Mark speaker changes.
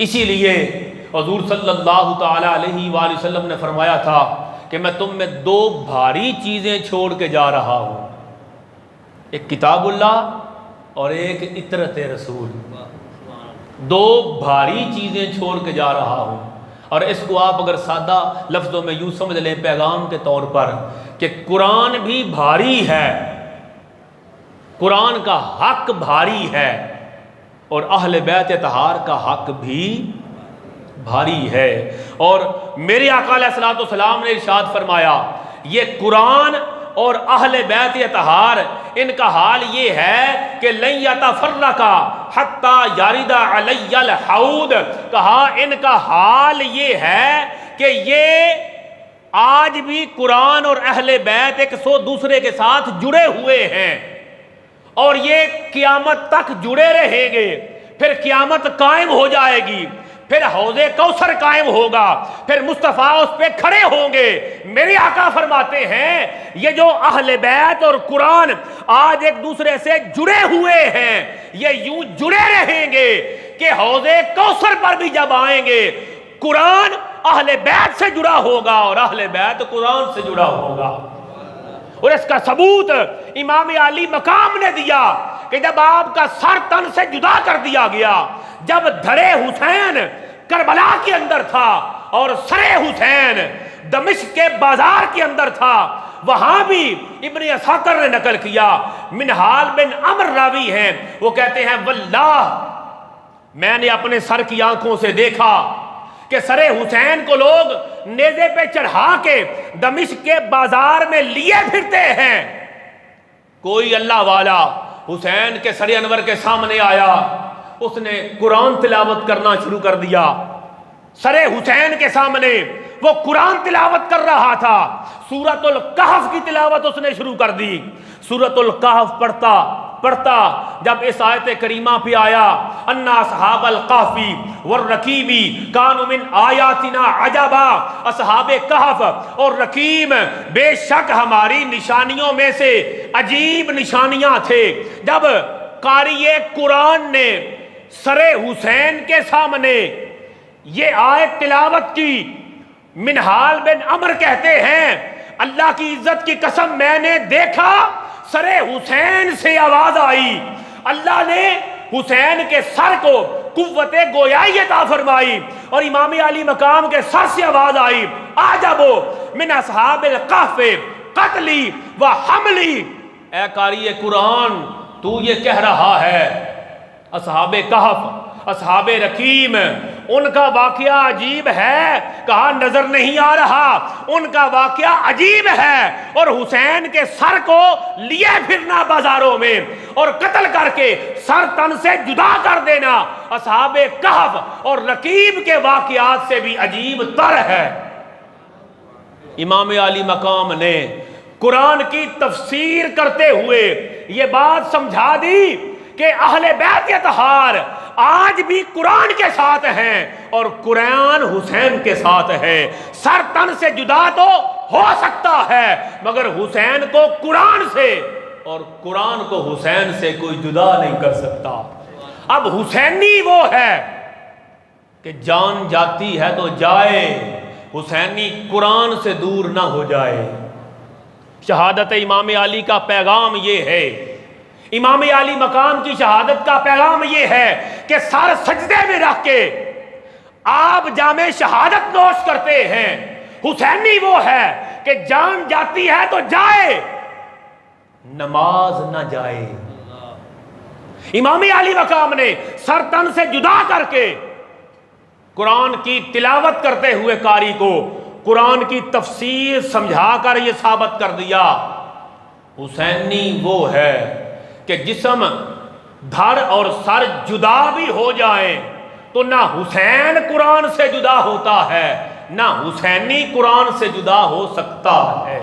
Speaker 1: اسی لیے حضور صلی اللہ تعالی علیہ وآلہ وسلم نے فرمایا تھا کہ میں تم میں دو بھاری چیزیں چھوڑ کے جا رہا ہوں، ایک کتاب اللہ اور ایک اطرت رسول، دو بھاری چیزیں چھوڑ کے جا رہا ہوں۔ اور اس کو آپ اگر سادہ لفظوں میں یوں سمجھ لیں پیغام کے طور پر کہ قرآن بھی بھاری ہے، قرآن کا حق بھاری ہے، اور اہل بیت اطہار کا حق بھی بھاری ہے۔ اور میرے آقا علیہ الصلوۃ والسلام نے ارشاد فرمایا یہ قرآن اور اہل بیت اطہار ان کا حال یہ ہے کہ لن یتفرقا حتی یرد علی الحوض، کہا ان کا حال یہ ہے کہ یہ آج بھی قرآن اور اہل بیت ایک سو دوسرے کے ساتھ جڑے ہوئے ہیں، اور یہ قیامت تک جڑے رہیں گے، پھر قیامت قائم ہو جائے گی، پھر حوض کوثر قائم ہوگا، پھر مصطفیٰ اس پہ کھڑے ہوں گے۔ میرے آقا فرماتے ہیں یہ جو اہل بیت اور قرآن آج ایک دوسرے سے جڑے ہوئے ہیں، یہ یوں جڑے رہیں گے کہ حوض کوثر پر بھی جب آئیں گے قرآن اہل بیت سے جڑا ہوگا اور اہل بیت قرآن سے جڑا ہوگا۔ اور اس کا ثبوت امام علی مقام نے دیا کہ جب آپ کا سر تن سے جدا کر دیا گیا، جب دھڑے حسین کربلا کے اندر تھا اور سر حسین دمشق کے بازار کے اندر تھا، وہاں بھی ابن اساکر نے نقل کیا، منہال بن عمر راوی ہیں، وہ کہتے ہیں واللہ میں نے اپنے سر کی آنکھوں سے دیکھا کہ سر حسین کو لوگ نیزے پہ چڑھا کے دمشق کے بازار میں لیے پھرتے ہیں۔ کوئی اللہ والا حسین کے سر انور کے سامنے آیا، اس نے قرآن تلاوت کرنا شروع کر دیا، سر حسین کے سامنے وہ قرآن تلاوت کر رہا تھا، سورۃ الکہف کی تلاوت اس نے شروع کر دی۔ سورۃ الکہف پڑھتا پڑھتا جب اس آیت کریمہ پہ آیا انا اصحاب الکہفی والرقیمی کانوا من آیاتنا عجبا، اصحاب کہف اور رقیم بے شک ہماری نشانیوں میں سے عجیب نشانیاں تھے۔ جب قاری قرآن نے سر حسین کے سامنے یہ آیت تلاوت کی، منہال بن عمر کہتے ہیں اللہ کی عزت کی قسم میں نے دیکھا سر حسین سے آواز آئی، اللہ نے حسین کے سر کو قوت گویائی عطا فرمائی، اور امام علی مقام کے سر سے آواز آئی اعجبو من اصحاب الکہف قتلی و حملی۔ اے قاری قرآن تو یہ کہہ رہا ہے اصحاب کہف، اصحاب رقیم ان کا واقعہ عجیب ہے، کہا نظر نہیں آ رہا، ان کا واقعہ عجیب ہے، اور حسین کے سر کو لیے پھرنا بازاروں میں اور قتل کر کے سر تن سے جدا کر دینا اصحاب کہف اور رقیب کے واقعات سے بھی عجیب تر ہے۔ امام علی مقام نے قرآن کی تفسیر کرتے ہوئے یہ بات سمجھا دی کہ اہل بیت اطہار آج بھی قرآن کے ساتھ ہیں اور قرآن حسین کے ساتھ ہے۔ سر تن سے جدا تو ہو سکتا ہے مگر حسین کو قرآن سے اور قرآن کو حسین سے کوئی جدا نہیں کر سکتا۔ اب حسینی وہ ہے کہ جان جاتی ہے تو جائے، حسینی قرآن سے دور نہ ہو جائے۔ شہادت امام علی کا پیغام یہ ہے، امام علی مقام کی شہادت کا پیغام یہ ہے کہ سر سجدے میں رکھ کے آپ جامع شہادت نوش کرتے ہیں۔ حسینی وہ ہے کہ جان جاتی ہے تو جائے، نماز نہ جائے۔ امام علی مقام نے سر تن سے جدا کر کے قرآن کی تلاوت کرتے ہوئے قاری کو قرآن کی تفسیر سمجھا کر یہ ثابت کر دیا حسینی وہ ہے کہ جسم دھڑ اور سر جدا بھی ہو جائیں تو نہ حسین قرآن سے جدا ہوتا ہے نہ حسینی قرآن سے جدا ہو سکتا ہے۔